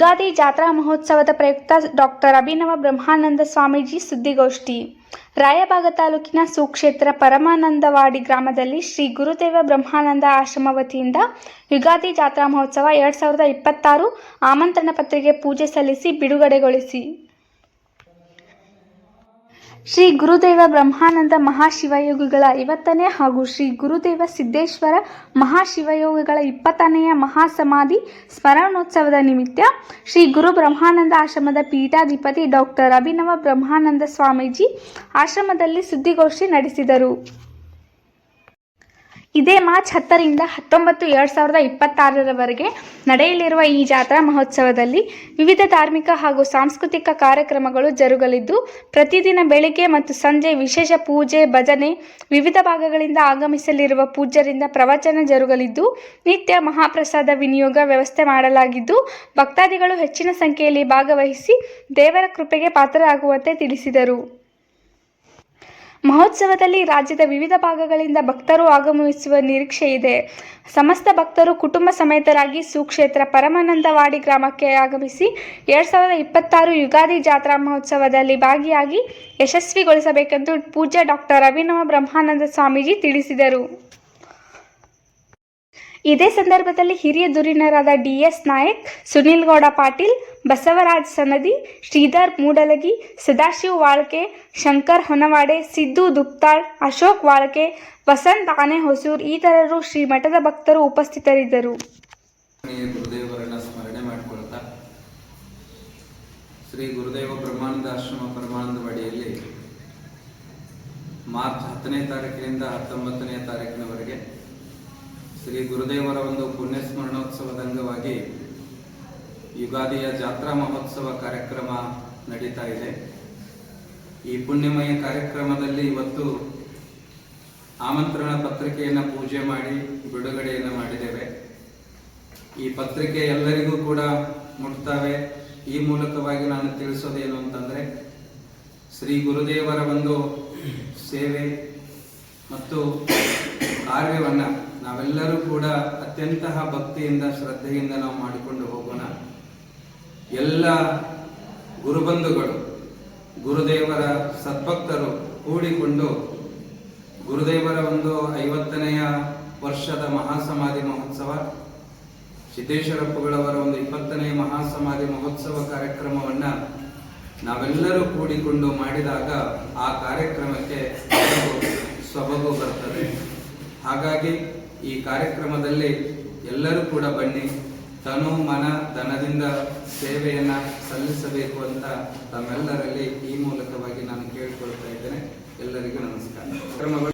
ಯುಗಾದಿ ಜಾತ್ರಾ ಮಹೋತ್ಸವದ ಪ್ರಯುಕ್ತ ಡಾಕ್ಟರ್ ಅಭಿನವ ಬ್ರಹ್ಮಾನಂದ ಸ್ವಾಮೀಜಿ ಸುದ್ದಿಗೋಷ್ಠಿ. ರಾಯಬಾಗ ತಾಲೂಕಿನ ಸುಕ್ಷೇತ್ರ ಪರಮಾನಂದವಾಡಿ ಗ್ರಾಮದಲ್ಲಿ ಶ್ರೀ ಗುರುದೇವ ಬ್ರಹ್ಮಾನಂದ ಆಶ್ರಮ ವತಿಯಿಂದ ಯುಗಾದಿ ಜಾತ್ರಾ ಮಹೋತ್ಸವ 2026 ಆಮಂತ್ರಣ ಪತ್ರಿಕೆ ಪೂಜೆ ಸಲ್ಲಿಸಿ ಬಿಡುಗಡೆಗೊಳಿಸಿ ಶ್ರೀ ಗುರುದೇವ ಬ್ರಹ್ಮಾನಂದ ಮಹಾಶಿವಯೋಗಿಗಳ 50ನೇ ಹಾಗೂ ಶ್ರೀ ಗುರುದೇವ ಸಿದ್ದೇಶ್ವರ ಮಹಾಶಿವಯೋಗಿಗಳ 20ನೇ ಮಹಾಸಮಾಧಿ ಸ್ಮರಣೋತ್ಸವದ ನಿಮಿತ್ತ ಶ್ರೀ ಗುರು ಬ್ರಹ್ಮಾನಂದ ಆಶ್ರಮದ ಪೀಠಾಧಿಪತಿ ಡಾಕ್ಟರ್ ಅಭಿನವ ಬ್ರಹ್ಮಾನಂದ ಸ್ವಾಮೀಜಿ ಆಶ್ರಮದಲ್ಲಿ ಸುದ್ದಿಗೋಷ್ಠಿ ನಡೆಸಿದರು. ಇದೇ ಮಾರ್ಚ್ 10ರಿಂದ 19, 2026ರವರೆಗೆ ನಡೆಯಲಿರುವ ಈ ಜಾತ್ರಾ ಮಹೋತ್ಸವದಲ್ಲಿ ವಿವಿಧ ಧಾರ್ಮಿಕ ಹಾಗೂ ಸಾಂಸ್ಕೃತಿಕ ಕಾರ್ಯಕ್ರಮಗಳು ಜರುಗಲಿದ್ದು, ಪ್ರತಿದಿನ ಬೆಳಿಗ್ಗೆ ಮತ್ತು ಸಂಜೆ ವಿಶೇಷ ಪೂಜೆ, ಭಜನೆ, ವಿವಿಧ ಭಾಗಗಳಿಂದ ಆಗಮಿಸಲಿರುವ ಪೂಜ್ಯರಿಂದ ಪ್ರವಚನ ಜರುಗಲಿದ್ದು, ನಿತ್ಯ ಮಹಾಪ್ರಸಾದ ವಿನಿಯೋಗ ವ್ಯವಸ್ಥೆ ಮಾಡಲಾಗಿದ್ದು, ಭಕ್ತಾದಿಗಳು ಹೆಚ್ಚಿನ ಸಂಖ್ಯೆಯಲ್ಲಿ ಭಾಗವಹಿಸಿ ದೇವರ ಕೃಪೆಗೆ ಪಾತ್ರರಾಗುವಂತೆ ತಿಳಿಸಿದರು. ಮಹೋತ್ಸವದಲ್ಲಿ ರಾಜ್ಯದ ವಿವಿಧ ಭಾಗಗಳಿಂದ ಭಕ್ತರು ಆಗಮಿಸುವ ನಿರೀಕ್ಷೆ ಇದೆ. ಸಮಸ್ತ ಭಕ್ತರು ಕುಟುಂಬ ಸಮೇತರಾಗಿ ಸುಕ್ಷೇತ್ರ ಪರಮಾನಂದವಾಡಿ ಗ್ರಾಮಕ್ಕೆ ಆಗಮಿಸಿ 2026 ಯುಗಾದಿ ಜಾತ್ರಾ ಮಹೋತ್ಸವದಲ್ಲಿ ಭಾಗಿಯಾಗಿ ಯಶಸ್ವಿಗೊಳಿಸಬೇಕೆಂದು ಪೂಜ್ಯ ಡಾಕ್ಟರ್ ಅಭಿನವ ಬ್ರಹ್ಮಾನಂದ ಸ್ವಾಮೀಜಿ ತಿಳಿಸಿದರು. ಇದೇ ಸಂದರ್ಭದಲ್ಲಿ ಹಿರಿಯ ಧುರೀಣರಾದ ಡಿ.ಎಸ್. ನಾಯಕ್, ಸುನಿಲ್ ಗೌಡ ಪಾಟೀಲ್, ಬಸವರಾಜ್ ಸನದಿ, ಶ್ರೀಧರ್ ಮೂಡಲಗಿ, ಸದಾಶಿವ ವಾಳ್ಕೆ, ಶಂಕರ್ ಹೊನವಾಡೆ, ಸಿದ್ದು ದುಪ್ತಾಳ್, ಅಶೋಕ್ ವಾಳ್ಕೆ, ವಸಂತ್ ಆನೆಹೊಸೂರ್ ಇತರರು ಶ್ರೀಮಠದ ಭಕ್ತರು ಉಪಸ್ಥಿತರಿದ್ದರು. ಗುರುದೇವರನ್ನ ಸ್ಮರಣೆ ಮಾಡಿಕೊಳ್ತಾ ಶ್ರೀ ಗುರುದೇವ ಬ್ರಹ್ಮಾನಂದ ಆಶ್ರಮ ಪರಮಾನಂದವಾಡಿಯಲ್ಲಿ ಮಾರ್ಚ್ 10ನೇ ತಾರೀಕಿನಿಂದ 19ನೇ ತಾರೀಕಿನವರೆಗೆ ಶ್ರೀ ಗುರುದೇವರ ಒಂದು ಪುಣ್ಯ ಸ್ಮರಣೋತ್ಸವದ ಅಂಗವಾಗಿ ಯುಗಾದಿಯ ಜಾತ್ರಾ ಮಹೋತ್ಸವ ಕಾರ್ಯಕ್ರಮ ನಡೀತಾ ಇದೆ. ಈ ಪುಣ್ಯಮಯ ಕಾರ್ಯಕ್ರಮದಲ್ಲಿ ಇವತ್ತು ಆಮಂತ್ರಣ ಪತ್ರಿಕೆಯನ್ನು ಪೂಜೆ ಮಾಡಿ ಬಿಡುಗಡೆಯನ್ನು ಮಾಡಿದ್ದೇವೆ. ಈ ಪತ್ರಿಕೆ ಎಲ್ಲರಿಗೂ ಕೂಡ ಮುಟ್ತಾವೆ. ಈ ಮೂಲಕವಾಗಿ ನಾನು ತಿಳಿಸೋದೇನು ಅಂತಂದ್ರೆ, ಶ್ರೀ ಗುರುದೇವರ ಒಂದು ಸೇವೆ ಮತ್ತು ಕಾರ್ಯವನ್ನ ನಾವೆಲ್ಲರೂ ಕೂಡ ಅತ್ಯಂತ ಭಕ್ತಿಯಿಂದ ಶ್ರದ್ಧೆಯಿಂದ ನಾವು ಮಾಡಿಕೊಂಡು ಹೋಗೋಣ. ಎಲ್ಲ ಗುರುಬಂಧುಗಳು, ಗುರುದೇವರ ಸದ್ಭಕ್ತರು ಕೂಡಿಕೊಂಡು ಗುರುದೇವರ ಒಂದು 50ನೇ ವರ್ಷದ ಮಹಾಸಮಾಧಿ ಮಹೋತ್ಸವ, ಸಿದ್ದೇಶ್ವರಪ್ಪಗಳವರ ಒಂದು 20ನೇ ಮಹಾಸಮಾಧಿ ಮಹೋತ್ಸವ ಕಾರ್ಯಕ್ರಮವನ್ನ ನಾವೆಲ್ಲರೂ ಕೂಡಿಕೊಂಡು ಮಾಡಿದಾಗ ಆ ಕಾರ್ಯಕ್ರಮಕ್ಕೆ ಸೊಬಗು ಬರ್ತದೆ. ಹಾಗಾಗಿ ಈ ಕಾರ್ಯಕ್ರಮದಲ್ಲಿ ಎಲ್ಲರೂ ಕೂಡ ಬನ್ನಿ, ತನು ಮನ ಧನದಿಂದ ಸೇವೆಯನ್ನ ಸಲ್ಲಿಸಬೇಕು ಅಂತ ತಮ್ಮೆಲ್ಲರಲ್ಲಿ ಈ ಮೂಲಕವಾಗಿ ನಾನು ಕೇಳಿಕೊಳ್ತಾ ಇದ್ದೇನೆ. ಎಲ್ಲರಿಗೂ ನಮಸ್ಕಾರ.